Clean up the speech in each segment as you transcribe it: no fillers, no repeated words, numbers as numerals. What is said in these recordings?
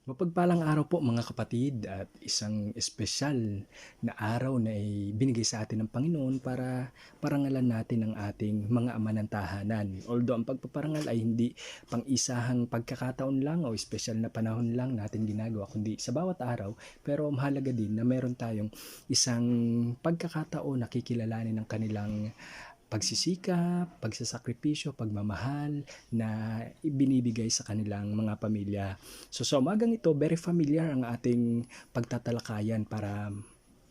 Mapagpalang araw po mga kapatid at isang espesyal na araw na binigay sa atin ng Panginoon para parangalan natin ang ating mga ama ng tahanan. Although ang pagpaparangal ay hindi pang-isahang pagkakataon lang o espesyal na panahon lang natin ginagawa kundi sa bawat araw, pero mahalaga din na meron tayong isang pagkakataon na kikilalanin ng kanilang pagsisikap, pagsasakripisyo, pagmamahal na ibinibigay sa kanilang mga pamilya. So sa umagang ito, very familiar ang ating pagtatalakayan para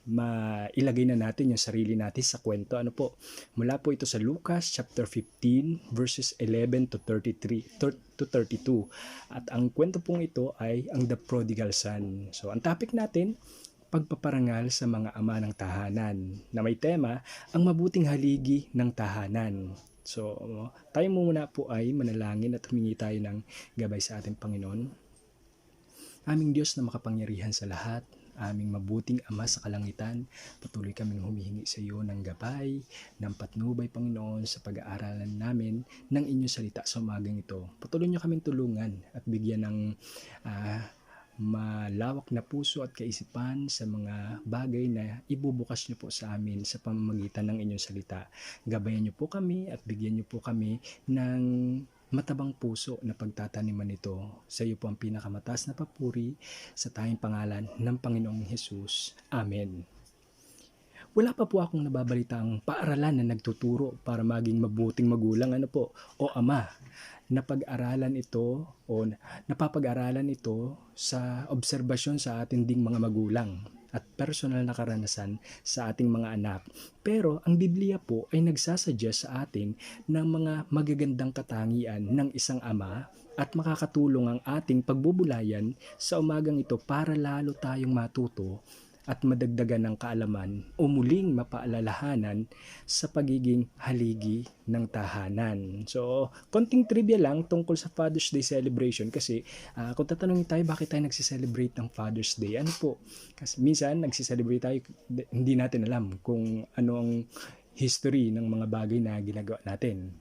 mailagay na natin yung sarili natin sa kwento. Ano po? Mula po ito sa Lucas chapter 15 verses 11 to 33 to 32. At ang kwento pong ito ay ang The Prodigal Son. So ang topic natin, pagpaparangal sa mga ama ng tahanan, na may tema, ang mabuting haligi ng tahanan. So, tayo muna po ay manalangin at humingi tayo ng gabay sa ating Panginoon. Aming Diyos na makapangyarihan sa lahat, aming mabuting Ama sa kalangitan, patuloy kaming humihingi sa iyo ng gabay, ng patnubay, Panginoon, sa pag-aaralan namin ng inyong salita sa umagang ito. Patuloy niyo kaming tulungan at bigyan ng malawak na puso at kaisipan sa mga bagay na ibubukas niyo po sa amin sa pamamagitan ng inyong salita. Gabayan niyo po kami at bigyan niyo po kami ng matabang puso na pagtataniman nito. Sa iyo po ang pinakamataas na papuri sa tayong pangalan ng Panginoong Hesus. Amen. Wala pa po akong nababalitaang paaralan na nagtuturo para maging mabuting magulang o ama. Napag-aralan ito o napapag-aralan ito sa obserbasyon sa ating ding mga magulang at personal na karanasan sa ating mga anak. Pero ang Biblia po ay nagsasuggest sa atin ng mga magagandang katangian ng isang ama at makakatulong ang ating pagbubulayan sa umagang ito para lalo tayong matuto at madagdagan ng kaalaman o muling mapaalalahanan sa pagiging haligi ng tahanan. So, konting trivia lang tungkol sa Father's Day celebration kasi kung tatanungin tayo bakit tayo nagsiselebrate ng Father's Day, ano po? Kasi minsan nagsiselebrate tayo, hindi natin alam kung ano ang history ng mga bagay na ginagawa natin.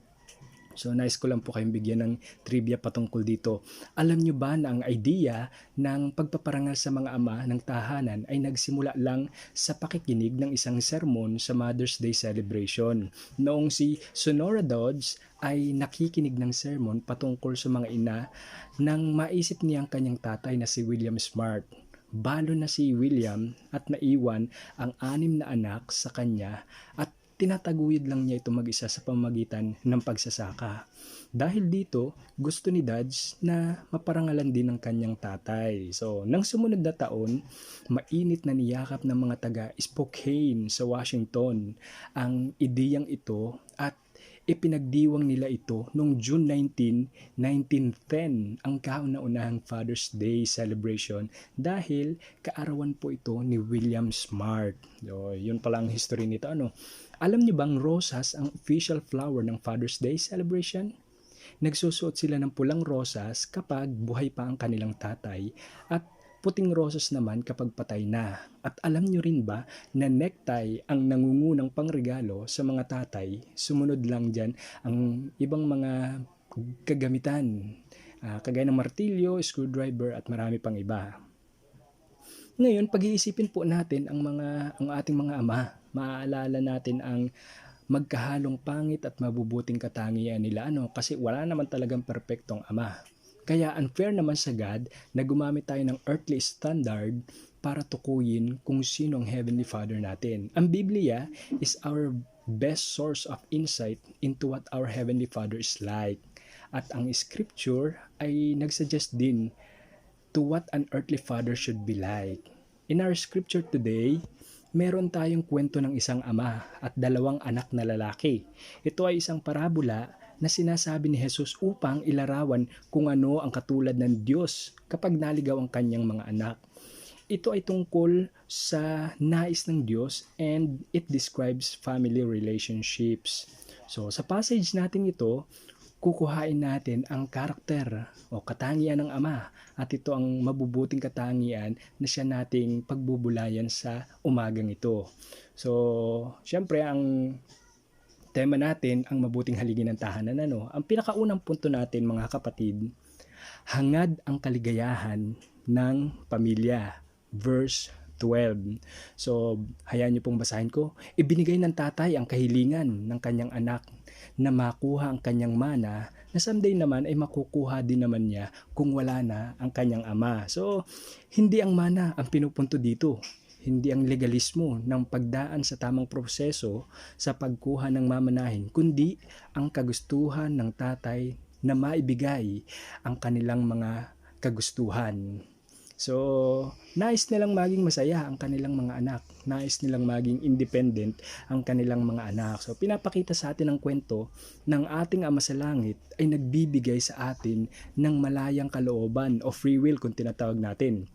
So, nais ko lang po kayong bigyan ng trivia patungkol dito. Alam nyo ba na ang idea ng pagpaparangal sa mga ama ng tahanan ay nagsimula lang sa pakikinig ng isang sermon sa Mother's Day celebration? Noong si Sonora Dodds ay nakikinig ng sermon patungkol sa mga ina nang maisip niya ang kanyang tatay na si William Smart. Balo na si William at naiwan ang 6 na anak sa kanya at tinataguyod lang niya ito mag-isa sa pamamagitan ng pagsasaka. Dahil dito, gusto ni Dodds na maparangalan din ng kanyang tatay. So, nang sumunod na taon, mainit na niyakap ng mga taga Spokane sa Washington ang ideyang ito at ipinagdiwang nila ito noong June 19, 1910 ang kauna-unahang Father's Day celebration dahil kaarawan po ito ni William Smart. So, yun pala ang history nito. Alam niyo bang rosas ang official flower ng Father's Day celebration? Nagsusuot sila ng pulang rosas kapag buhay pa ang kanilang tatay at puting rosas naman kapag patay na. At alam niyo rin ba na necktie ang nangungunang pangregalo sa mga tatay? Sumunod lang dyan ang ibang mga kagamitan, kagaya ng martilyo, screwdriver at marami pang iba. Ngayon, pag-iisipin po natin ang ating mga ama. Maaalala natin ang magkahalong pangit at mabubuting katangian nila kasi wala naman talagang perpektong ama. Kaya unfair naman sa God na gumamit tayo ng earthly standard para tukuyin kung sino ang Heavenly Father natin. Ang Biblia is our best source of insight into what our Heavenly Father is like. At ang Scripture ay nagsuggest din to what an earthly father should be like. In our Scripture today, meron tayong kwento ng isang ama at 2 anak na lalaki. Ito ay isang parabola na sinasabi ni Jesus upang ilarawan kung ano ang katulad ng Diyos kapag naligaw ang kanyang mga anak. Ito ay tungkol sa nais ng Diyos and it describes family relationships. So sa passage natin ito, kukuhain natin ang karakter o katangian ng ama at ito ang mabubuting katangian na siya nating pagbubulayan sa umagang ito. So, syempre ang tema natin ang mabuting haligi ng tahanan. Ang pinakaunang punto natin mga kapatid Hangad ang kaligayahan ng pamilya. Verse 12. So, hayaan niyo pong basahin ko. Ibinigay ng tatay ang kahilingan ng kanyang anak na makuha ang kanyang mana, na someday naman ay makukuha din naman niya kung wala na ang kanyang ama. So, hindi ang mana ang pinupunto dito. Hindi ang legalismo ng pagdaan sa tamang proseso sa pagkuha ng mamanahin, kundi ang kagustuhan ng tatay na maibigay ang kanilang mga kagustuhan. So, nais nilang maging masaya ang kanilang mga anak. Nais nilang maging independent ang kanilang mga anak. So, pinapakita sa atin ang kwento ng ating Ama sa Langit ay nagbibigay sa atin ng malayang kalooban o free will kung tinatawag natin.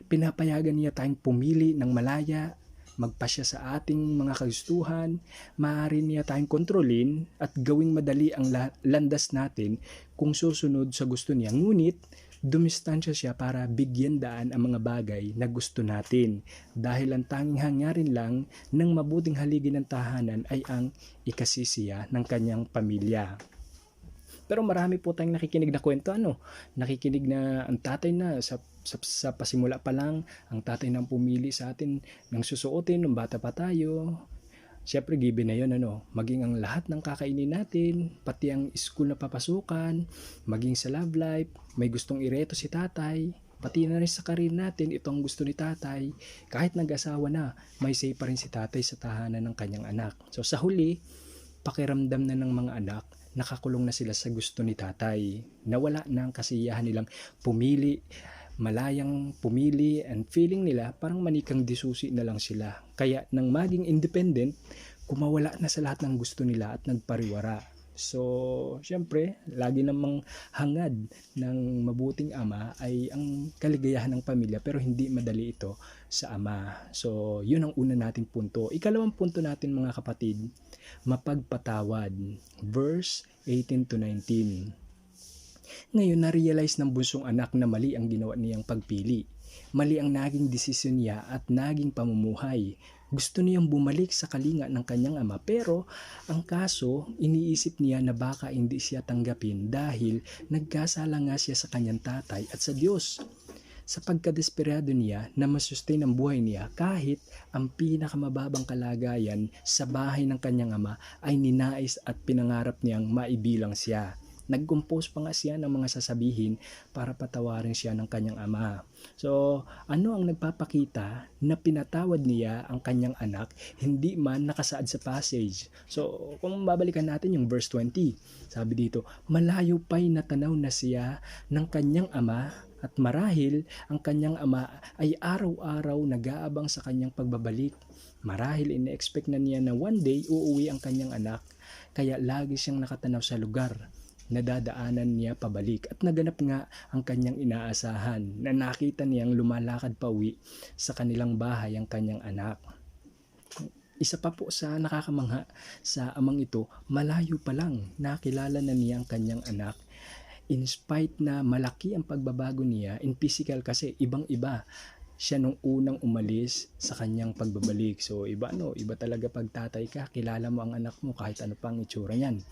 Pinapayagan niya tayong pumili ng malaya, magpasya sa ating mga kagustuhan, maaari niya tayong kontrolin at gawing madali ang landas natin kung susunod sa gusto niya. Ngunit, dumistansya siya para bigyan daan ang mga bagay na gusto natin, dahil ang tanging hangarin lang ng mabuting haligi ng tahanan ay ang ikasisiya ng kanyang pamilya. Pero marami po tayong nakikinig na kwento, nakikinig na ang tatay na sa pasimula pa lang, ang tatay nang pumili sa atin ng susuotin nung bata pa tayo. Siyempre, given na yun, maging ang lahat ng kakainin natin, pati ang school na papasukan, maging sa love life, may gustong ireto si tatay, pati na rin sa career natin, ito ang gusto ni tatay. Kahit nag-asawa na, may say pa rin si tatay sa tahanan ng kanyang anak. So sa huli, pakiramdam na ng mga anak, nakakulong na sila sa gusto ni tatay. Nawala na ang kasiyahan nilang pumili, malayang pumili, and feeling nila parang manikang disusi na lang sila. Kaya nang maging independent, kumawala na sa lahat ng gusto nila at nagpariwara. So, syempre, lagi namang hangad ng mabuting ama ay ang kaligayahan ng pamilya, pero hindi madali ito sa ama. So, yun ang una nating punto. Ikalawang punto natin, mga kapatid, mapagpatawad. Verse 18 to 19. Ngayon, na-realize ng bunsong anak na mali ang ginawa niyang pagpili. Mali ang naging desisyon niya at naging pamumuhay. Gusto niyang bumalik sa kalinga ng kanyang ama, pero ang kaso, iniisip niya na baka hindi siya tanggapin dahil nagkasala nga siya sa kanyang tatay at sa Diyos. Sa pagkadesperado niya na masustain ang buhay niya, kahit ang pinakamababang kalagayan sa bahay ng kanyang ama ay ninais at pinangarap niyang maibilang siya. Nag-compose pa nga siya ng mga sasabihin para patawarin siya ng kanyang ama. So, ano ang nagpapakita na pinatawad niya ang kanyang anak, hindi man nakasaad sa passage? So, kung babalikan natin yung verse 20, sabi dito, malayo pa'y natanaw na siya ng kanyang ama, at marahil ang kanyang ama ay araw-araw nag-aabang sa kanyang pagbabalik. Marahil ine-expect na niya na one day uuwi ang kanyang anak, kaya lagi siyang nakatanaw sa lugar na dadaanan niya pabalik, at naganap nga ang kanyang inaasahan na nakita niyang lumalakad pa uwi sa kanilang bahay ang kanyang anak. Isa pa po sa nakakamangha sa amang ito, malayo pa lang nakilala na niya ang kanyang anak, in spite na malaki ang pagbabago niya in physical, kasi ibang-iba siya nung unang umalis sa kanyang pagbabalik. So iba talaga pag tatay ka, kilala mo ang anak mo kahit ano pang itsura niyan.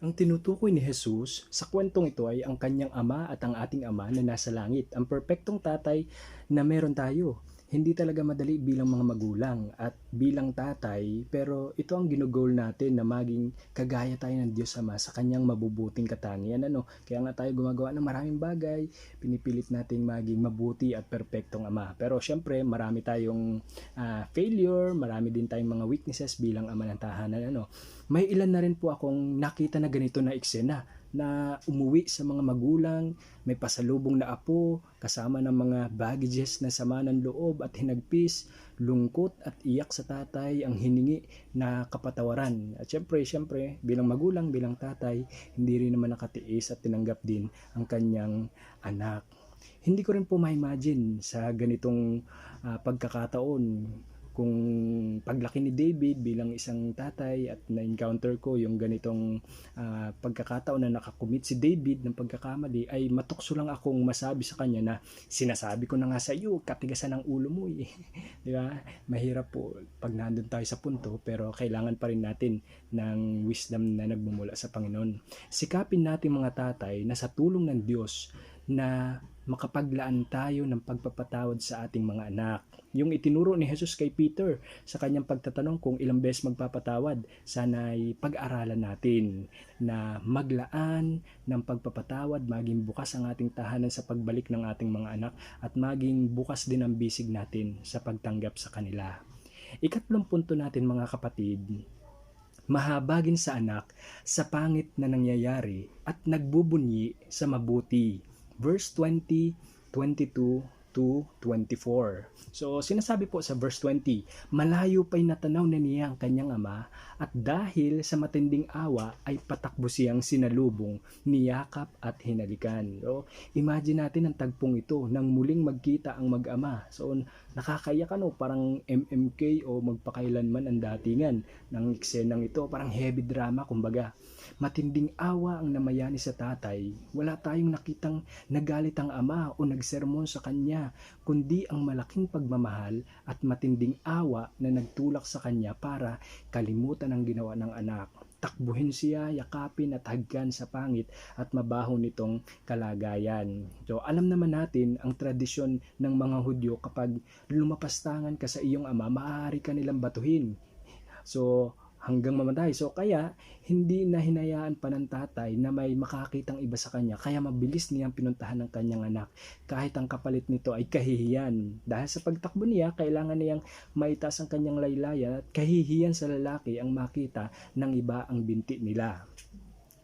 Ang tinutukoy ni Jesus sa kwentong ito ay ang kanyang ama at ang ating ama na nasa langit, ang perpektong tatay na meron tayo. Hindi talaga madali bilang mga magulang at bilang tatay, pero ito ang ginugol natin, na maging kagaya tayo ng Diyos Ama sa kanyang mabubuting katangian. Kaya nga tayo gumagawa ng maraming bagay, pinipilit nating maging mabuti at perpektong ama. Pero syempre, marami tayong failure, marami din tayong mga weaknesses bilang ama ng tahanan. May ilan na rin po akong nakita na ganito na eksena, na umuwi sa mga magulang, may pasalubong na apo, kasama ng mga baggages na sama ng loob at hinagpis, lungkot at iyak sa tatay ang hiningi na kapatawaran. At syempre, bilang magulang, bilang tatay, hindi rin naman nakatiis at tinanggap din ang kanyang anak. Hindi ko rin po ma-imagine sa ganitong pagkakataon kung paglaki ni David bilang isang tatay at na-encounter ko yung ganitong pagkakataon na nakakumit si David ng pagkakamali, ay matukso lang akong masabi sa kanya na sinasabi ko na nga sa iyo, katigasan ng ulo mo eh. Di ba? Mahirap po pag nandun tayo sa punto, pero kailangan pa rin natin ng wisdom na nagmumula sa Panginoon. Sikapin natin mga tatay na sa tulong ng Diyos na makapaglaan tayo ng pagpapatawad sa ating mga anak. Yung itinuro ni Jesus kay Peter sa kanyang pagtatanong kung ilang beses magpapatawad, sana'y pag-aralan natin na maglaan ng pagpapatawad, maging bukas ang ating tahanan sa pagbalik ng ating mga anak, at maging bukas din ang bisig natin sa pagtanggap sa kanila. Ikatlong punto natin mga kapatid, mahabagin sa anak sa pangit na nangyayari at nagbubunyi sa mabuti. Verse 20, 22 to 24. So, sinasabi po sa verse 20, malayo pa'y natanaw na niya ang kanyang ama, at dahil sa matinding awa ay patakbo siyang sinalubong, niyakap at hinalikan. So, imagine natin ang tagpong ito nang muling magkita ang mag-ama. So, nakakaiyak parang MMK o magpakailanman ang datingan ng eksenang ito, parang heavy drama kumbaga. Matinding awa ang namayani sa tatay. Wala tayong nakitang nagalit ang ama o nagsermon sa kanya, kundi ang malaking pagmamahal at matinding awa na nagtulak sa kanya para kalimutan ang ginawa ng anak. Takbuhin siya, yakapin at haggan sa pangit at mabaho nitong kalagayan. So, alam naman natin ang tradisyon ng mga Hudyo, kapag lumapastangan ka sa iyong ama, maaari ka nilang batuhin. So, hanggang mamatay. So kaya hindi na hinayaan pa ng tatay na may makakitang iba sa kanya, kaya mabilis niyang pinuntahan ng kanyang anak kahit ang kapalit nito ay kahihiyan. Dahil sa pagtakbo niya, kailangan niyang maitaas ang kanyang laylayan, at kahihiyan sa lalaki ang makita ng iba ang binti nila.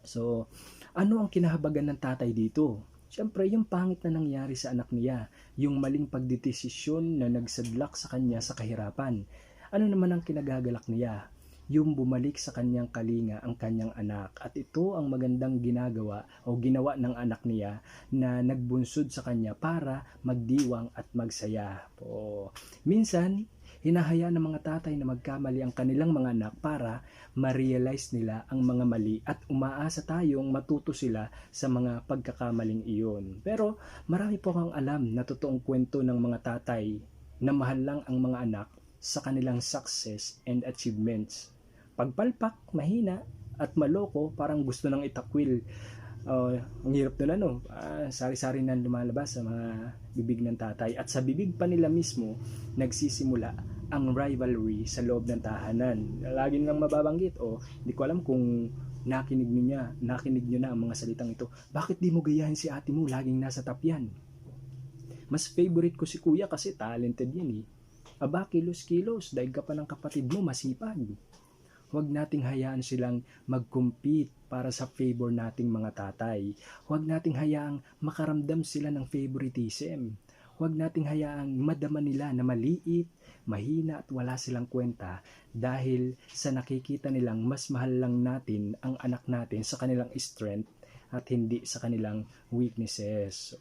So ano ang kinahabagan ng tatay dito? Siyempre, yung pangit na nangyari sa anak niya, yung maling pagdedesisyon na nagsadlak sa kanya sa kahirapan. Ano naman ang kinagagalak niya? Yung bumalik sa kanyang kalinga ang kanyang anak, at ito ang magandang ginagawa o ginawa ng anak niya na nagbunsod sa kanya para magdiwang at magsaya. Minsan hinahayaan ng mga tatay na magkamali ang kanilang mga anak para ma-realize nila ang mga mali, at umaasa tayong matuto sila sa mga pagkakamaling iyon. Pero marami po kang alam na totoong kwento ng mga tatay na mahal lang ang mga anak sa kanilang success and achievements. Pagpalpak, mahina at maloko, parang gusto nang itakwil. Ang hirap nun sari-sari na lumalabas sa mga bibig ng tatay, at sa bibig pa nila mismo nagsisimula ang rivalry sa loob ng tahanan. Lagi nilang mababanggit, hindi ko alam kung nakinig nyo na ang mga salitang ito. Bakit di mo gayahin si ate mo, laging nasa tapyan? Mas favorite ko si kuya kasi talented yan eh. Aba, kilos-kilos, daig ka pa ng kapatid mo, masipag. Huwag nating hayaan silang mag-compete para sa favor nating mga tatay. Huwag nating hayaang makaramdam sila ng favoritism. Huwag nating hayaang madama nila na maliit, mahina at wala silang kwenta, dahil sa nakikita nilang mas mahal lang natin ang anak natin sa kanilang strength at hindi sa kanilang weaknesses.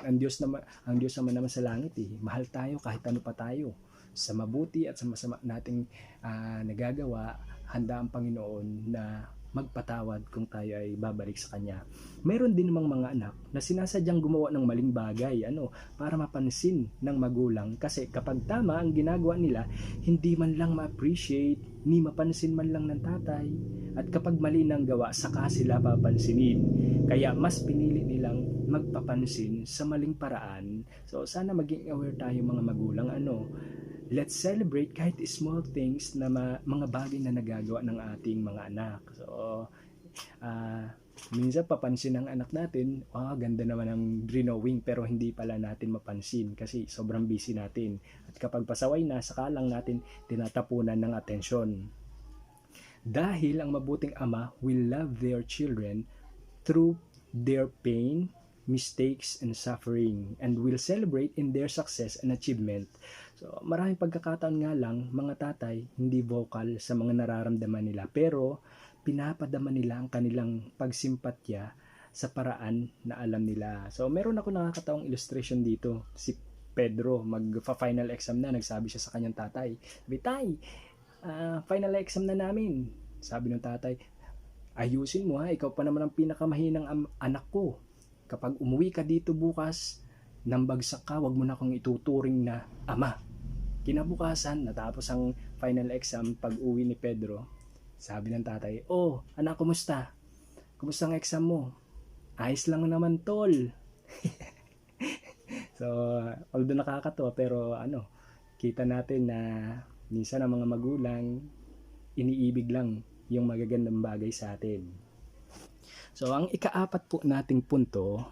Ang Diyos naman sa langit mahal tayo kahit ano pa tayo. Sa mabuti at sa masama nating nagagawa, handa ang Panginoon na magpatawad kung tayo ay babalik sa Kanya. Mayroon din namang mga anak na sinasadyang gumawa ng maling bagay para mapansin ng magulang, kasi kapag tama ang ginagawa nila, hindi man lang ma-appreciate ni mapansin man lang ng tatay, at kapag mali ng gawa, saka sila papansinin. Kaya mas pinili nilang magpapansin sa maling paraan. So sana maging aware tayo mga magulang. Let's celebrate kahit small things na mga bagay na nagagawa ng ating mga anak. So, minsan papansin ng anak natin, ganda naman ng drawing, pero hindi pala natin mapansin kasi sobrang busy natin. At kapag pasaway na, saka lang natin tinatapunan ng atensyon. Dahil ang mabuting ama will love their children through their pain, mistakes, and suffering, and will celebrate in their success and achievement. So, maraming pagkakataon nga lang, mga tatay hindi vocal sa mga nararamdaman nila, pero pinapadama nila ang kanilang pagsimpatya sa paraan na alam nila. So, meron ako nakakatawang illustration dito. Si Pedro, mag-final exam na, nagsabi siya sa kanyang tatay. Sabi, tay, final exam na namin. Sabi ng tatay, ayusin mo ha, ikaw pa naman ang pinakamahinang anak ko. Kapag umuwi ka dito bukas, nang bagsak ka, wag mo na akong ituturing na ama. Kinabukasan, natapos ang final exam, pag uwi ni Pedro, sabi ng tatay, oh, anak, kumusta? Kumusta ang exam mo? Ayos lang naman, tol. So, although nakakatawa, pero kita natin na minsan ang mga magulang, iniibig lang yung magagandang bagay sa atin. So, ang ikaapat po nating punto,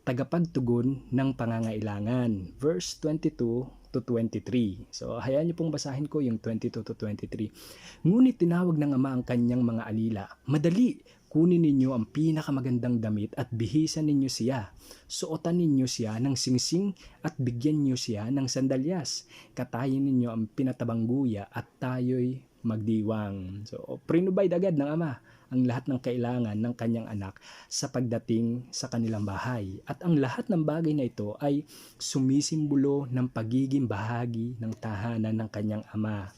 tagapagtugon ng pangangailangan. Verse 22 to 23. So, hayaan niyo pong basahin ko yung 22 to 23. Ngunit tinawag ng ama ang kanyang mga alila. Madali, kunin ninyo ang pinakamagandang damit at bihisan ninyo siya. Suotan ninyo siya ng singsing at bigyan niyo siya ng sandalyas. Katayin ninyo ang pinatabang guya at tayo'y magdiwang. So, prinubide agad ng ama ang lahat ng kailangan ng kanyang anak sa pagdating sa kanilang bahay. At ang lahat ng bagay na ito ay sumisimbolo ng pagiging bahagi ng tahanan ng kanyang ama.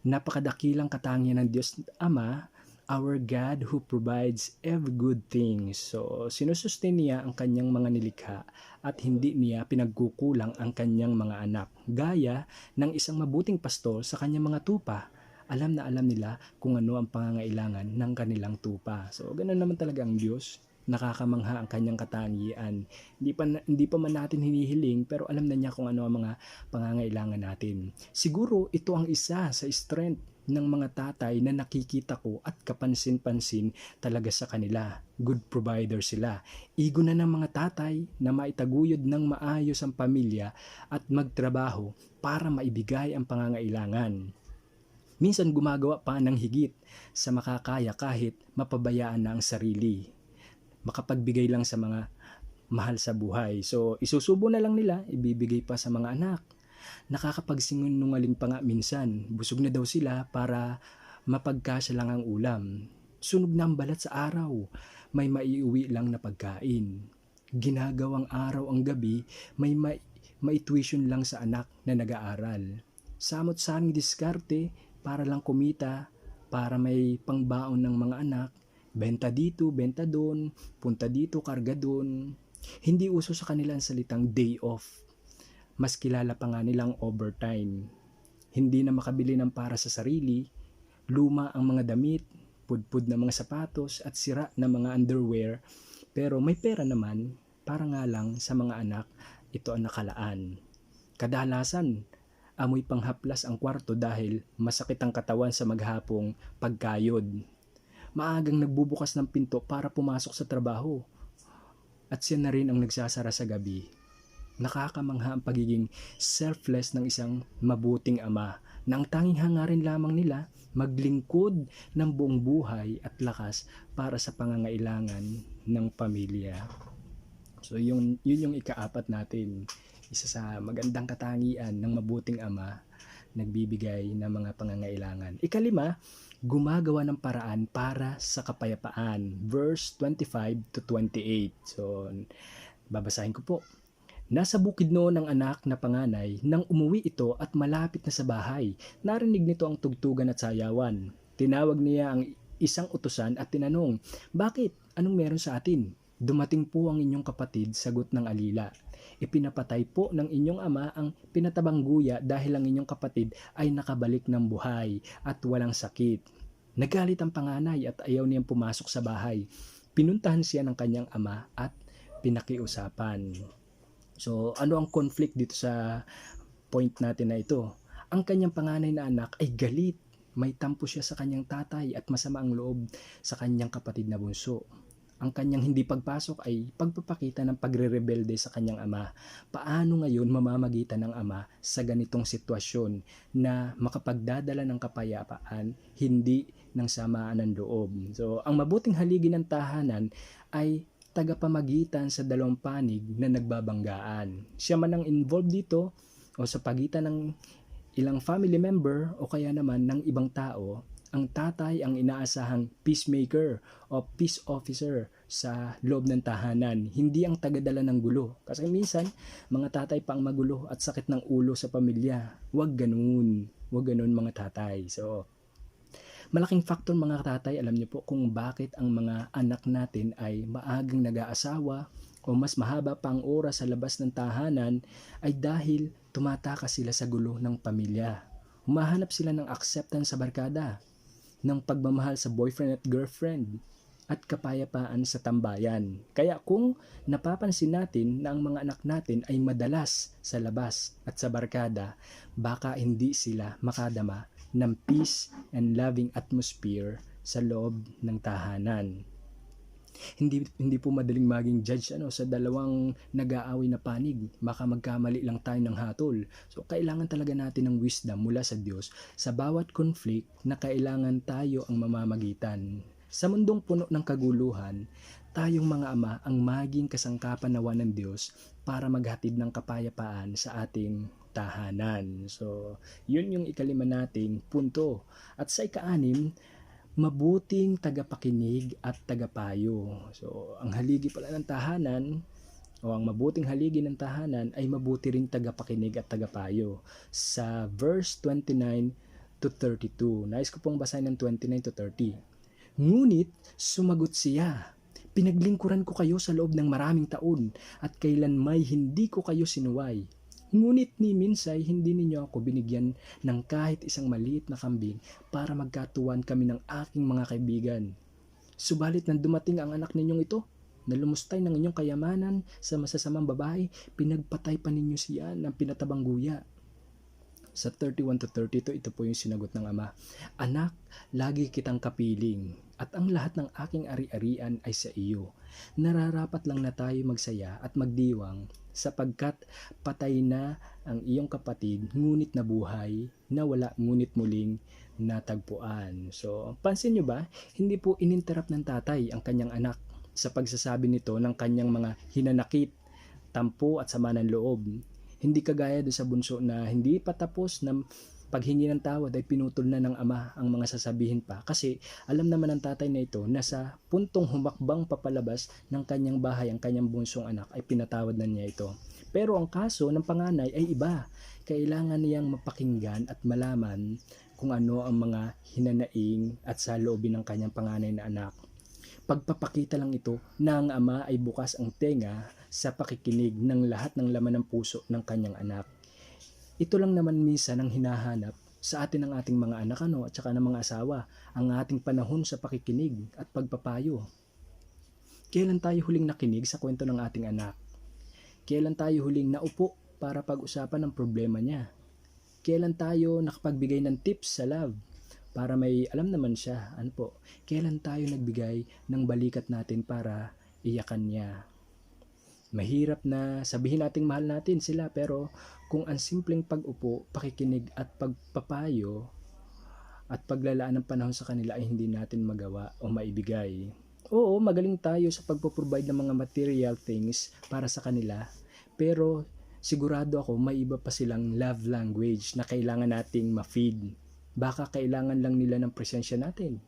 Napakadakilang katangian ng Diyos Ama, our God who provides every good thing. So, sinusustain niya ang kanyang mga nilikha at hindi niya pinagkukulang ang kanyang mga anak. Gaya ng isang mabuting pastor sa kanyang mga tupa, alam na alam nila kung ano ang pangangailangan ng kanilang tupa. So, ganoon naman talaga ang Diyos. Nakakamangha ang kanyang katangian. Hindi pa man natin hinihiling, pero alam na niya kung ano ang mga pangangailangan natin. Siguro ito ang isa sa strength ng mga tatay na nakikita ko at kapansin-pansin talaga sa kanila. Good provider sila. Igo na ng mga tatay na maitaguyod ng maayos ang pamilya at magtrabaho para maibigay ang pangangailangan. Minsan gumagawa pa ng higit sa makakaya kahit mapabayaan na ang sarili. Makapagbigay lang sa mga mahal sa buhay. So, isusubo na lang nila, ibibigay pa sa mga anak. Nakakapagsinungaling pa nga minsan. Busog na daw sila para mapagkasya lang ang ulam. Sunog na ang balat sa araw. May maiuwi lang na pagkain. Ginagawang araw ang gabi, may tuition lang sa anak na nag-aaral. Samot-saming diskarte para lang kumita, para may pangbaon ng mga anak, benta dito, benta doon, punta dito, karga doon. Hindi uso sa kanila ang salitang day off. Mas kilala pa nga nilang overtime. Hindi na makabili ng para sa sarili, luma ang mga damit, pudpud na mga sapatos at sira na mga underwear, pero may pera naman para nga lang sa mga anak, ito ang nakalaan. Kadalasan, amoy panghaplas ang kwarto dahil masakit ang katawan sa maghapong pagkayod. Maagang nagbubukas ng pinto para pumasok sa trabaho. At siya na rin ang nagsasara sa gabi. Nakakamangha ang pagiging selfless ng isang mabuting ama na ang tanging hangarin lamang nila maglingkod ng buong buhay at lakas para sa pangangailangan ng pamilya. So yun yung ikaapat natin. Isa sa magandang katangian ng mabuting ama, nagbibigay ng mga pangangailangan. Ikalima, gumagawa ng paraan para sa kapayapaan. Verse 25 to 28. So, babasahin ko po. Nasa bukid noon ang anak na panganay nang umuwi ito at malapit na sa bahay. Narinig nito ang tugtugan at sayawan. Tinawag niya ang isang utusan at tinanong, bakit? Anong meron sa atin? Dumating po ang inyong kapatid, sagot ng alila. Ipinapatay po ng inyong ama ang pinatabang guya dahil ang inyong kapatid ay nakabalik ng buhay at walang sakit. Nagalit ang panganay at ayaw niyang pumasok sa bahay. Pinuntahan siya ng kanyang ama at pinakiusapan. So, ano ang conflict dito sa point natin na ito? Ang kanyang panganay na anak ay galit. May tampo siya sa kanyang tatay at masama ang loob sa kanyang kapatid na bunso. Ang kanyang hindi pagpasok ay pagpapakita ng pagre-rebelde sa kanyang ama. Paano ngayon mamamagitan ng ama sa ganitong sitwasyon na makapagdadala ng kapayapaan, hindi ng samaan ng loob? So, ang mabuting haligi ng tahanan ay tagapamagitan sa dalawang panig na nagbabanggaan. Siya man ang involved dito o sa pagitan ng ilang family member o kaya naman ng ibang tao, Ang tatay ang inaasahang peacemaker o peace officer sa loob ng tahanan, hindi ang tagadala ng gulo. Kasi minsan, mga tatay pa ang magulo at sakit ng ulo sa pamilya. Huwag ganun. Huwag ganun mga tatay. So, malaking factor mga tatay, alam niyo po kung bakit ang mga anak natin ay maagang nag-aasawa o mas mahaba pa ang oras sa labas ng tahanan ay dahil tumatakas sila sa gulo ng pamilya. Humahanap sila ng acceptance sa barkada, ng pagmamahal sa boyfriend at girlfriend, at kapayapaan sa tambayan. Kaya kung napapansin natin na ang mga anak natin ay madalas sa labas at sa barkada, baka hindi sila makadama ng peace and loving atmosphere sa loob ng tahanan. Hindi po madaling maging judge sa dalawang nag-aaway na panig. Baka magkamali lang tayo ng hatol. So kailangan talaga natin ng wisdom mula sa Diyos sa bawat conflict na kailangan tayo ang mamamagitan. Sa mundong puno ng kaguluhan, tayong mga ama ang maging kasangkapan nawa ng Diyos para maghatid ng kapayapaan sa ating tahanan. So, yun yung ikalima nating punto. At sa ika-anim, mabuting tagapakinig at tagapayo. So, ang haligi pala ng tahanan o ang mabuting haligi ng tahanan ay mabuti ring tagapakinig at tagapayo. Sa verse 29 to 32, nais ko pong basahin ng 29 to 30. Ngunit sumagot siya, pinaglingkuran ko kayo sa loob ng maraming taon at kailanmay hindi ko kayo sinuway. Ngunit ni minsay hindi ninyo ako binigyan ng kahit isang maliit na kambing para magkatuwan kami ng aking mga kaibigan. Subalit nang dumating ang anak ninyong ito, na lumustay ng inyong kayamanan sa masasamang babae, pinagpatay pa ninyo siya ng pinatabang guya. Sa 31 to 32, ito po yung sinagot ng ama. Anak, lagi kitang kapiling at ang lahat ng aking ari-arian ay sa iyo. Nararapat lang na tayo magsaya at magdiwang sapagkat patay na ang iyong kapatid, ngunit nabuhay, nawala ngunit muling natagpuan. So, pansin nyo ba, hindi po ininterrupt ng tatay ang kanyang anak sa pagsasabi nito ng kanyang mga hinanakit, tampo at sama ng loob. Hindi kagaya doon sa bunso na hindi pa tapos na paghingi ng tawad ay pinutol na ng ama ang mga sasabihin pa kasi alam naman ng tatay na ito na sa puntong humakbang papalabas ng kanyang bahay ang kanyang bunsong anak ay pinatawad na niya ito. Pero ang kaso ng panganay ay iba. Kailangan niyang mapakinggan at malaman kung ano ang mga hinanaing at saloobin ng kanyang panganay na anak. Pagpapakita lang ito na ang ama ay bukas ang tenga sa pakikinig ng lahat ng laman ng puso ng kanyang anak. Ito lang naman minsan ang hinahanap sa atin ng ating mga anak at saka ng mga asawa, ang ating panahon sa pakikinig at pagpapayo. Kailan tayo huling nakinig sa kwento ng ating anak? Kailan tayo huling naupo para pag-usapan ang problema niya? Kailan tayo nakapagbigay ng tips sa love para may alam naman siya? Kailan tayo nagbigay ng balikat natin para iyakan niya? Mahirap na sabihin nating mahal natin sila pero kung ang simpleng pag-upo, pakikinig at pagpapayo at paglalaan ng panahon sa kanila ay hindi natin magawa o maibigay. Oo, magaling tayo sa pagpo-provide ng mga material things para sa kanila pero sigurado ako may iba pa silang love language na kailangan nating ma-feed. Baka kailangan lang nila ng presensya natin.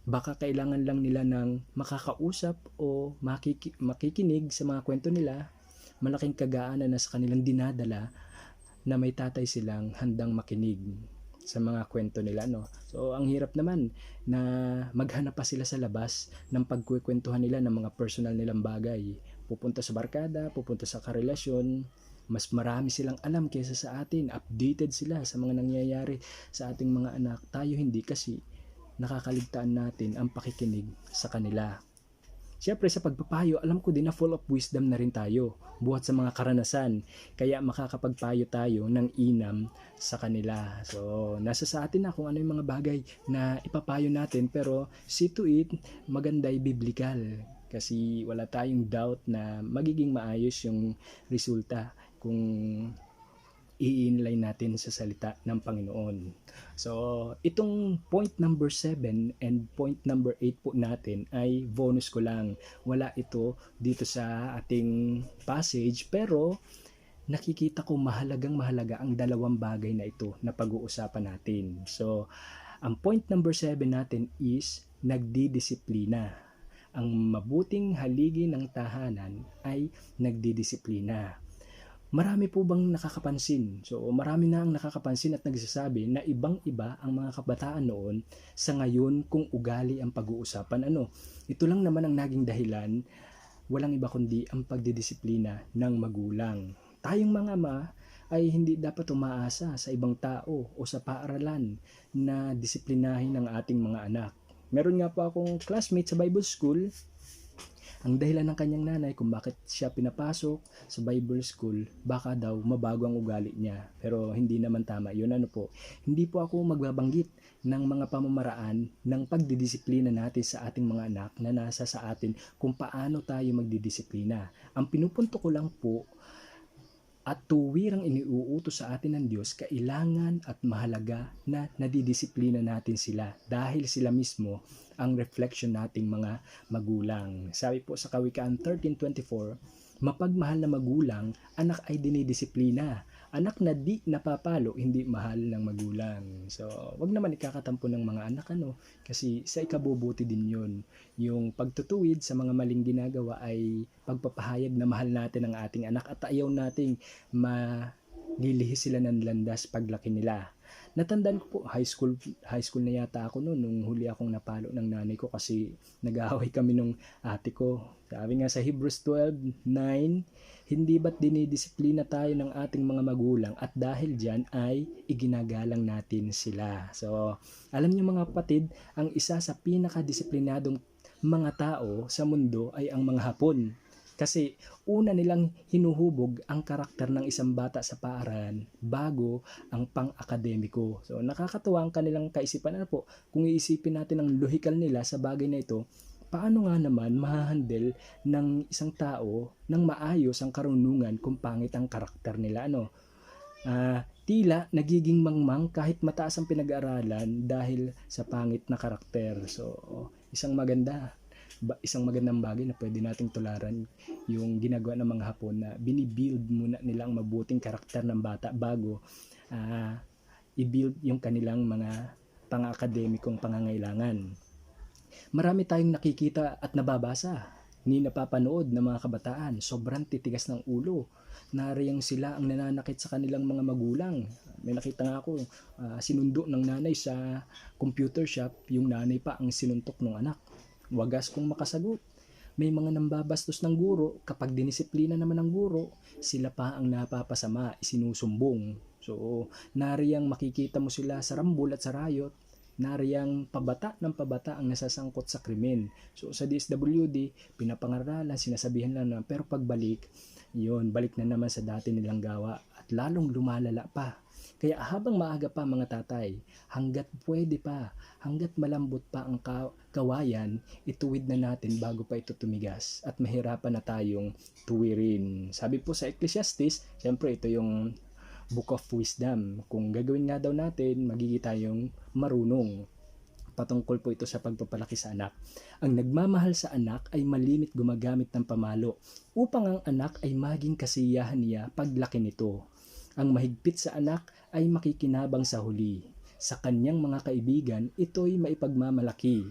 Baka kailangan lang nila ng makakausap o makikinig sa mga kwento nila. Malaking kagaanan na sa kanilang dinadala na may tatay silang handang makinig sa mga kwento nila. So, ang hirap naman na maghanap pa sila sa labas ng pagkukwentuhan nila ng mga personal nilang bagay. Pupunta sa barkada, pupunta sa karelasyon, mas marami silang alam kaysa sa atin. Updated sila sa mga nangyayari sa ating mga anak. Tayo hindi kasi nakakaligtaan natin ang pakikinig sa kanila. Siyempre sa pagpapayo, alam ko din na full of wisdom na rin tayo buhat sa mga karanasan. Kaya makakapagpayo tayo ng inam sa kanila. So, nasa sa atin na kung ano yung mga bagay na ipapayo natin pero see to it, maganda'y biblical. Kasi wala tayong doubt na magiging maayos yung resulta kung i-inline natin sa salita ng Panginoon. So, itong point number 7 and point number 8 po natin ay bonus ko lang. Wala ito dito sa ating passage pero nakikita ko mahalagang mahalaga ang dalawang bagay na ito na pag-uusapan natin. So, Ang point number 7 natin is nagdidisiplina. Ang mabuting haligi ng tahanan ay nagdidisiplina. Marami po bang nakakapansin? So marami na ang nakakapansin at nagsasabi na ibang-iba ang mga kabataan noon sa ngayon kung ugali ang pag-uusapan. Ito lang naman ang naging dahilan, walang iba kundi ang pagdidisiplina ng magulang. Tayong mga ama ay hindi dapat umaasa sa ibang tao o sa paaralan na disiplinahin ang ating mga anak. Meron nga po akong classmate sa Bible School. Ang dahilan ng kanyang nanay kung bakit siya pinapasok sa Bible School, baka daw mabago ang ugali niya. Pero hindi naman tama yun. Hindi po ako magbabanggit ng mga pamamaraan ng pagdidisiplina natin sa ating mga anak na nasa sa atin kung paano tayo magdidisiplina. Ang pinupunto ko lang po at tuwirang iniuutos sa atin ng Diyos, kailangan at mahalaga na nadidisiplina natin sila dahil sila mismo ang reflection nating mga magulang. Sabi po sa Kawikaan 13:24, mapagmahal na magulang, anak ay dinidisiplina. Anak na di napapalo, hindi mahal ng magulang. So, wag naman ikakatampo ng mga anak, kasi sa ikabubuti din yun. Yung pagtutuwid sa mga maling ginagawa ay pagpapahayag na mahal natin ang ating anak at ayaw nating malilihis sila ng landas paglaki nila. Natandaan ko po, high school na yata ako noon nung huli akong napalo ng nanay ko kasi nag-aaway kami nung ate ko. Sabi nga sa Hebrews 12:9, hindi ba't dinidisiplina tayo ng ating mga magulang at dahil dyan ay iginagalang natin sila. So, alam niyo mga kapatid, ang isa sa pinakadisiplinadong mga tao sa mundo ay ang mga Hapon. Kasi una nilang hinuhubog ang karakter ng isang bata sa paaralan bago ang pang-akademiko. So nakakatuwa ang kanilang kaisipan. Kung iisipin natin ang lohikal nila sa bagay na ito, paano nga naman mahahandle ng isang tao ng maayos ang karunungan kung pangit ang karakter nila? Tila nagiging mangmang kahit mataas ang pinag-aaralan dahil sa pangit na karakter. So isang magandang bagay na pwede nating tularan yung ginagawa ng mga Hapon na binibuild muna nila ang mabuting karakter ng bata bago i-build yung kanilang mga pang-akademikong pangangailangan. Marami tayong nakikita at nababasa ni napapanood ng mga kabataan, sobrang titigas ng ulo. Nariyang sila ang nananakit sa kanilang mga magulang. May nakita nga ako, sinundo ng nanay sa computer shop, yung nanay pa ang sinuntok ng anak. Wagas kung makasagot. May mga nambabastos ng guro, kapag dinisiplina naman ng guro, sila pa ang napapasama, isinusumbong. So, nariyang makikita mo sila sa rambol at sa riot, nariyang pabata ng pabata ang nasasangkot sa krimen. So, sa DSWD, pinapangaralan, sinasabihan lang na, pero pagbalik, balik na naman sa dati nilang gawa at lalong lumalala pa. Kaya habang maaga pa mga tatay, hanggat pwede pa, hanggat malambot pa ang kawayan, ituwid na natin bago pa ito tumigas at mahirapan na tayong tuwirin. Sabi po sa Ecclesiastes, siyempre ito yung Book of Wisdom. Kung gagawin nga daw natin, magiging tayong marunong. Patungkol po ito sa pagpapalaki sa anak. Ang nagmamahal sa anak ay malimit gumagamit ng pamalo upang ang anak ay maging kasiyahan niya paglaki nito. Ang mahigpit sa anak ay makikinabang sa huli. Sa kanyang mga kaibigan, ito'y maipagmamalaki.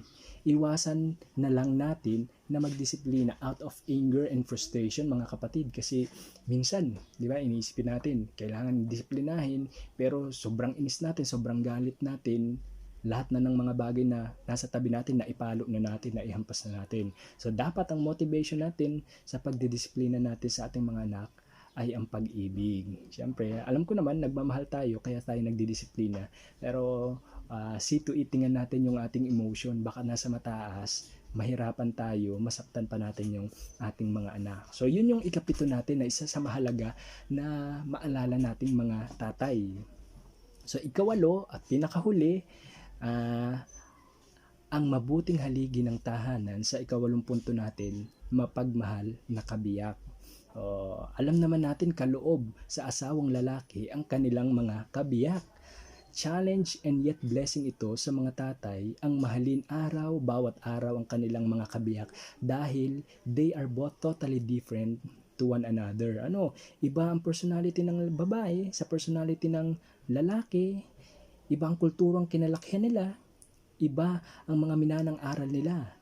Iwasan na lang natin na magdisiplina out of anger and frustration mga kapatid, kasi minsan, di ba, iniisipin natin, kailangan disiplinahin, pero sobrang inis natin, sobrang galit natin, lahat na ng mga bagay na nasa tabi natin na ipalo na natin, na ihampas na natin. So dapat ang motivation natin sa pagdidisiplina natin sa ating mga anak ay ang pag-ibig. Siyempre, alam ko naman, nagmamahal tayo, kaya tayo nagdidisiplina. Pero, see to it, tingnan natin yung ating emotion. Baka nasa mataas, mahirapan tayo, masaktan pa natin yung ating mga anak. So, yun yung ikapito natin na isa sa mahalaga na maalala nating mga tatay. So, ikawalo at pinakahuli, ang mabuting haligi ng tahanan sa ikawalong punto natin, mapagmahal na kabiyak. Alam naman natin kaloob sa asawang lalaki ang kanilang mga kabiyak. Challenge and yet blessing ito sa mga tatay ang mahalin bawat araw ang kanilang mga kabiyak dahil they are both totally different to one another. Iba ang personality ng babae sa personality ng lalaki. iba ang kulturang kinalakihan nila, iba ang mga minanang aral nila,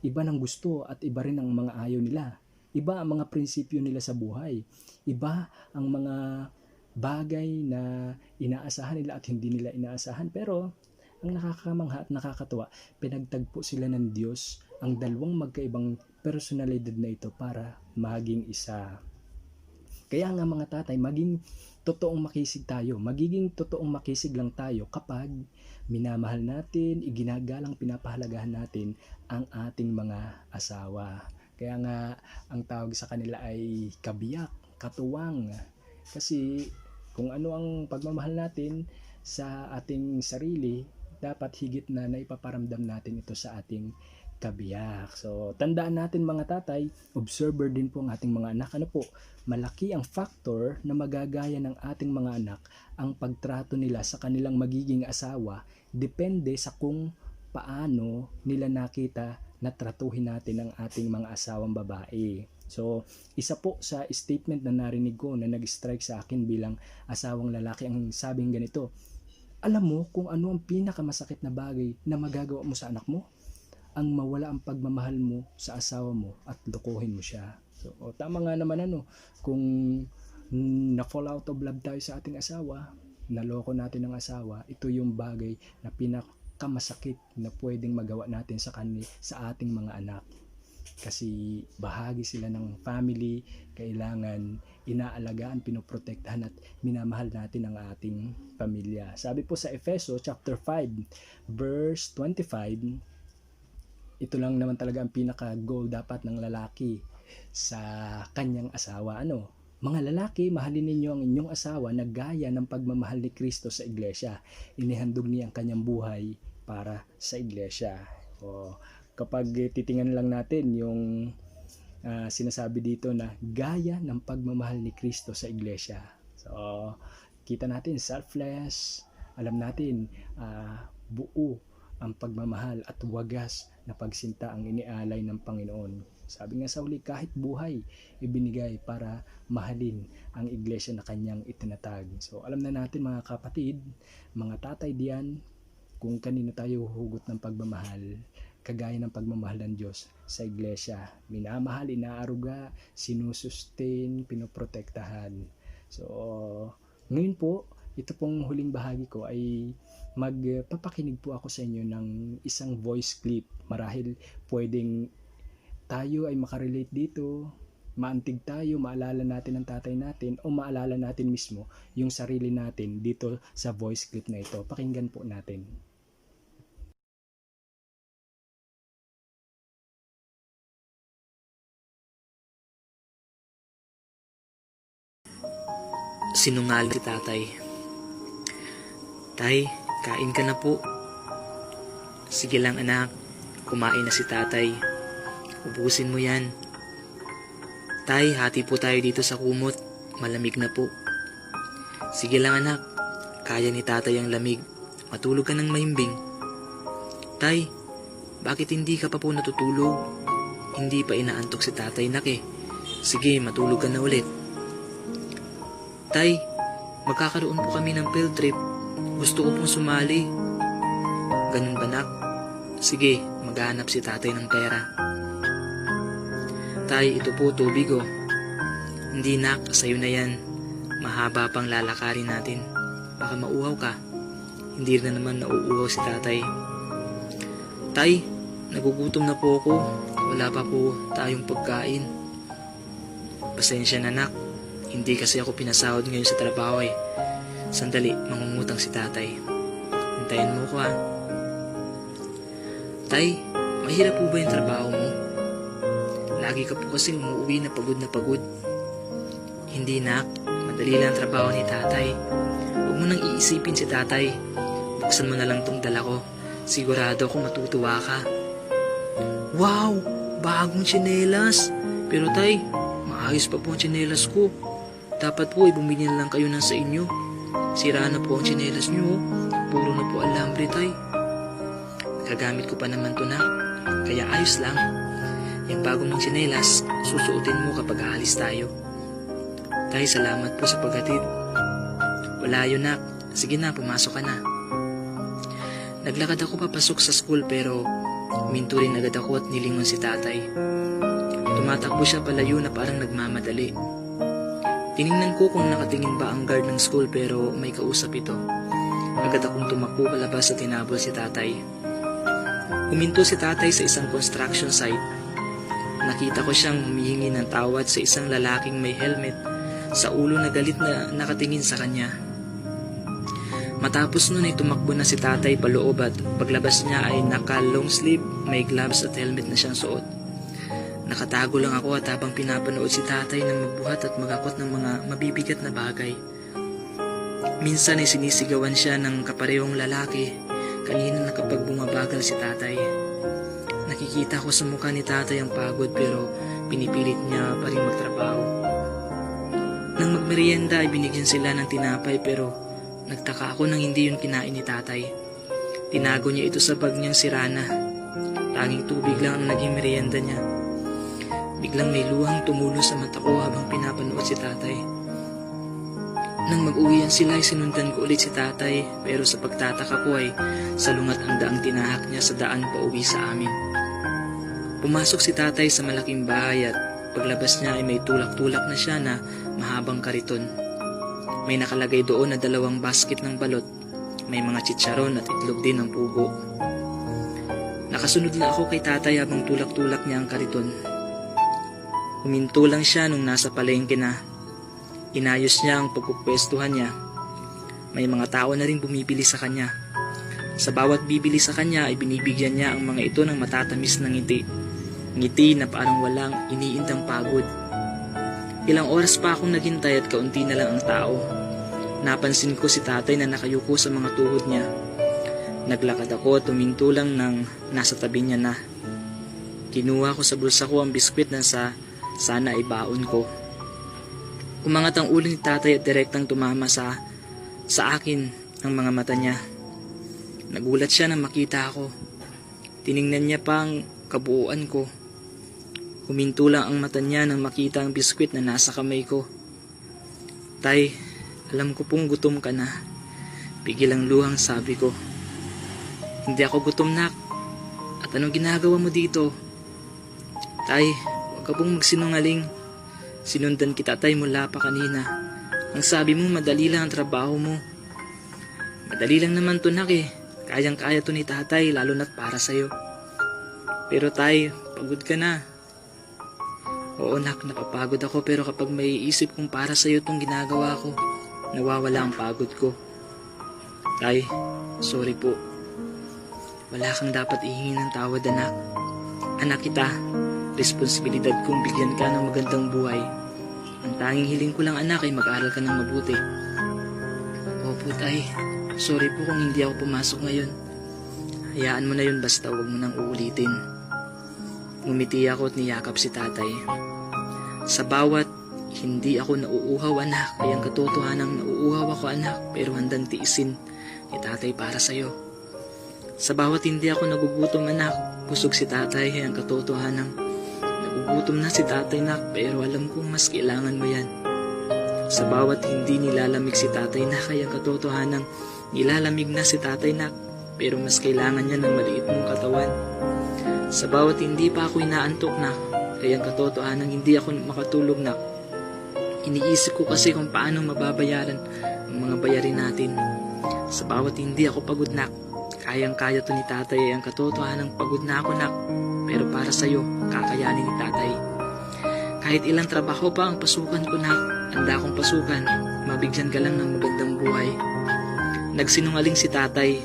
iba ng gusto at iba rin ang mga ayaw nila. Iba ang mga prinsipyo nila sa buhay. Iba ang mga bagay na inaasahan nila at hindi nila inaasahan. Pero ang nakakamangha at nakakatuwa, pinagtagpo sila ng Diyos ang dalawang magkaibang personalidad na ito para maging isa. Kaya nga mga tatay, maging totoong makisig tayo. Magiging totoong makisig lang tayo kapag minamahal natin, iginagalang, pinapahalagahan natin ang ating mga asawa. Kaya nga, ang tawag sa kanila ay kabiyak, katuwang. Kasi kung ano ang pagmamahal natin sa ating sarili, dapat higit na naipaparamdam natin ito sa ating kabiyak. So, tandaan natin mga tatay, observer din po ang ating mga anak. Ano po, malaki ang factor na magagaya ng ating mga anak ang pagtrato nila sa kanilang magiging asawa, depende sa kung paano nila nakita na tratuhin natin ang ating mga asawang babae. So, isa po sa statement na narinig ko na nag-strike sa akin bilang asawang lalaki, ang sabing ganito, alam mo kung ano ang pinakamasakit na bagay na magagawa mo sa anak mo? Ang mawala ang pagmamahal mo sa asawa mo at lukuhin mo siya. So, tama nga naman kung na-fall out of love tayo sa ating asawa, naloko natin ang asawa, ito yung bagay na pinakamasakit na pwedeng magawa natin sa ating mga anak. Kasi bahagi sila ng family, kailangan inaalagaan, pinoprotektahan at minamahal natin ang ating pamilya. Sabi po sa Efeso chapter 5 verse 25, ito lang naman talaga ang pinaka-goal dapat ng lalaki sa kanyang asawa. Mga lalaki, mahalin ninyo ang inyong asawa na gaya ng pagmamahal ni Kristo sa iglesia. Inihandog niya ang kanyang buhay para sa iglesia. Kapag titingnan lang natin yung sinasabi dito na gaya ng pagmamahal ni Kristo sa iglesia. So, kita natin selfless, alam natin buo ang pagmamahal at wagas na pagsinta ang inialay ng Panginoon. Sabi nga sa huli, kahit buhay ibinigay para mahalin ang iglesia na kanyang itinatag. So alam na natin mga kapatid, mga tatay diyan, kung kanino tayo huhugot ng pagmamahal, kagaya ng pagmamahal ng Diyos sa iglesia. Minamahal, inaaruga, sinusustain, pinoprotektahan. So ngayon po, ito pong huling bahagi ko ay magpapakinig po ako sa inyo ng isang voice clip. Marahil pwedeng tayo ay makarelate dito, maantig tayo, maalala natin ang tatay natin o maalala natin mismo yung sarili natin dito sa voice clip na ito. Pakinggan po natin. Sinungaling si tatay. Tay, kain ka na po. Sige lang anak, kumain na si tatay. Ubusin mo yan. Tay, hati po tayo dito sa kumot. Malamig na po. Sige lang anak, kaya ni tatay ang lamig. Matulog ka ng mahimbing. Tay, bakit hindi ka pa po natutulog? Hindi pa inaantok si tatay nak eh. Sige, matulog ka na ulit. Tay, magkakaroon po kami ng field trip. Gusto ko pong sumali. Ganun ba nak? Sige, maghanap si tatay ng pera. Tay, ito po tubig oh. Hindi nak, sa'yo na yan. Mahaba pang lalakarin natin. Baka mauhaw ka. Hindi na naman nauuhaw si tatay. Tay, nagugutom na po ako. Wala pa po tayong pagkain. Pasensya na nak. Hindi kasi ako pinasahod ngayon sa trabaho eh. Sandali, mangungutang si tatay. Hintayin mo ko ha. Tay, mahirap po ba yung trabaho mo? Lagi ka po kasi umuwi na pagod. Hindi nak, madali lang ang trabaho ni tatay. Huwag mo nang iisipin si tatay. Buksan mo na lang tong dala ko. Sigurado ako matutuwa ka. Wow, bagong tsinelas. Pero tay, maayos pa po ang tsinelas ko. Dapat po bumili na lang kayo ng sa inyo. Sira na po ang tsinelas nyo. Puro na po alambre tay. Kagamit ko pa naman to na. Kaya ayos lang. Yung bagong mong tsinelas, susuotin mo kapag aalis tayo. Tay, salamat po sa paghatid. Wala yun nak. Sige na, pumasok ka na. Naglakad ako papasok sa school pero huminto rin agad ako at nilingon si tatay. Tumatakbo siya palayo na parang nagmamadali. Tiningnan ko kung nakatingin ba ang guard ng school pero may kausap ito. Agad akong tumakbo palabas at tinabol si tatay. Huminto si tatay sa isang construction site. Nakita ko siyang humihingi ng tawad sa isang lalaking may helmet sa ulo na galit na nakatingin sa kanya. Matapos nun ay tumakbo na si tatay paloob at paglabas niya ay naka long sleeve, may gloves at helmet na siyang suot. Nakatago lang ako at habang pinapanood si tatay ng magbuhat at magakot ng mga mabibigat na bagay. Minsan ay sinisigawan siya ng kaparehong lalaki kanina na kapag bumabagal si tatay. Nakikita ko sa mukha ni tatay ang pagod pero pinipilit niya pa rin magtrabaho. Nang magmerienda ay binigyan sila ng tinapay pero nagtaka ako nang hindi yun kinain ni tatay. Tinago niya ito sa bag niyang sirana. Tanging tubig lang ang naging merienda niya. Biglang may luhang tumulo sa mata ko habang pinapanood si tatay. Nang mag-uwian sila ay sinundan ko ulit si tatay pero sa pagtataka ko ay salungat ang daang tinahak niya sa daan pauwi sa amin. Pumasok si tatay sa malaking bahay at paglabas niya ay may tulak-tulak na siya na mahabang kariton. May nakalagay doon na 2 basket ng balot. May mga chicharon at itlog din ng pugo. Nakasunod na ako kay tatay habang tulak-tulak niya ang kariton. Huminto lang siya nung nasa palengke na. Inayos niya ang pagpupwestuhan niya. May mga tao na rin bumibili sa kanya. Sa bawat bibili sa kanya ay binibigyan niya ang mga ito ng matatamis na ngiti. Ngiti na parang walang iniindang pagod. Ilang oras pa akong naghintay at kaunti na lang ang tao. Napansin ko si tatay na nakayuko sa mga tuhod niya. Naglakad ako at tuminto lang nang nasa tabi niya na. Kinuha ko sa bulsa ko ang biskwit na sana ay baon ko. Umangat ang ulo ni tatay at direktang tumama sa akin ang mga mata niya. Nagulat siya nang makita ako. Tiningnan niya pa ang kabuuan ko. Huminto lang ang mata niya nang makita ang biskwit na nasa kamay ko. Tay, alam ko pong gutom ka na. Pigil ang luhang sabi ko. Hindi ako gutom, nak. At anong ginagawa mo dito? Tay, huwag ka pong magsinungaling. Sinundan kita, tay, mula pa kanina. Ang sabi mo madali lang ang trabaho mo. Madali lang naman to, nak eh. Kayang-kaya to ni tatay, lalo na't para sa'yo. Pero tay, pagod ka na. Oo, nak, napapagod ako pero kapag may isip kong para sa'yo itong ginagawa ko, nawawala ang pagod ko. Tay, sorry po. Wala kang dapat ihingi ng tawad, anak. Anak kita, responsibilidad kong bigyan ka ng magandang buhay. Ang tanging hiling ko lang, anak, ay mag-aral ka ng mabuti. Opo, tay. Sorry po kung hindi ako pumasok ngayon. Hayaan mo na yun basta huwag mo nang uulitin. Ngumiti ako at niyakap si tatay. Sa bawat hindi ako nauuhaw, anak, ay ang katotohanang nauuhaw ako, anak, pero handang tiisin ni tatay para sa'yo. Sa bawat hindi ako nagugutom, anak, busog si tatay, ay ang katotohanang nagugutom na si tatay, nak, pero alam kong mas kailangan mo yan. Sa bawat hindi nilalamig si tatay, nak, ay ang katotohanang nilalamig na si tatay, nak, pero mas kailangan niya ng maliit mong katawan. Sa bawat hindi pa ako inaantok, nak, ay ang katotohanan hindi ako makatulog, nak. Iniisip ko kasi kung paano mababayaran ang mga bayarin natin. Sa bawat hindi ako pagod, nak, kayang-kaya to ni tatay, ay ang katotohanan pagod na ako, nak, pero para sa'yo, kakayanin ni tatay. Kahit ilang trabaho pa ang pasukan ko, nak, handa akong pasukan, mabigyan ka lang ng magandang buhay. Nagsinungaling si tatay.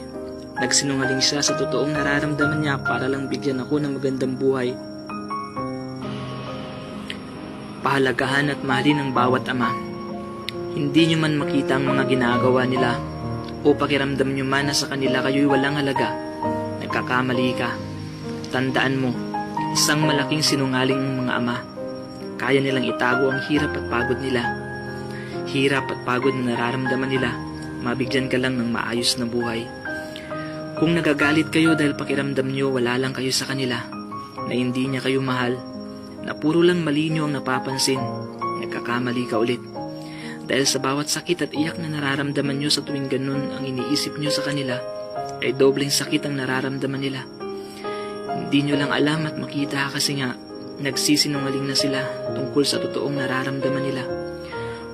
Nagsinungaling siya sa totoong nararamdaman niya para lang bigyan ako ng magandang buhay. Pahalagahan at mahalin ang bawat ama. Hindi niyo man makita ang mga ginagawa nila o pakiramdam niyo man na sa kanila kayo'y walang halaga. Nagkakamali ka. Tandaan mo, isang malaking sinungaling ng mga ama. Kaya nilang itago ang hirap at pagod nila. Hirap at pagod na nararamdaman nila, mabigyan ka lang ng maayos na buhay. Kung nagagalit kayo dahil pakiramdam nyo wala lang kayo sa kanila, na hindi niya kayo mahal, na puro lang mali nyo ang napapansin, nagkakamali ka ulit. Dahil sa bawat sakit at iyak na nararamdaman nyo sa tuwing ganun ang iniisip nyo sa kanila, ay dobleng sakit ang nararamdaman nila. Hindi nyo lang alam at makita kasi nga nagsisinungaling na sila tungkol sa totoong nararamdaman nila.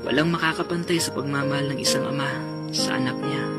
Walang makakapantay sa pagmamahal ng isang ama sa anak niya.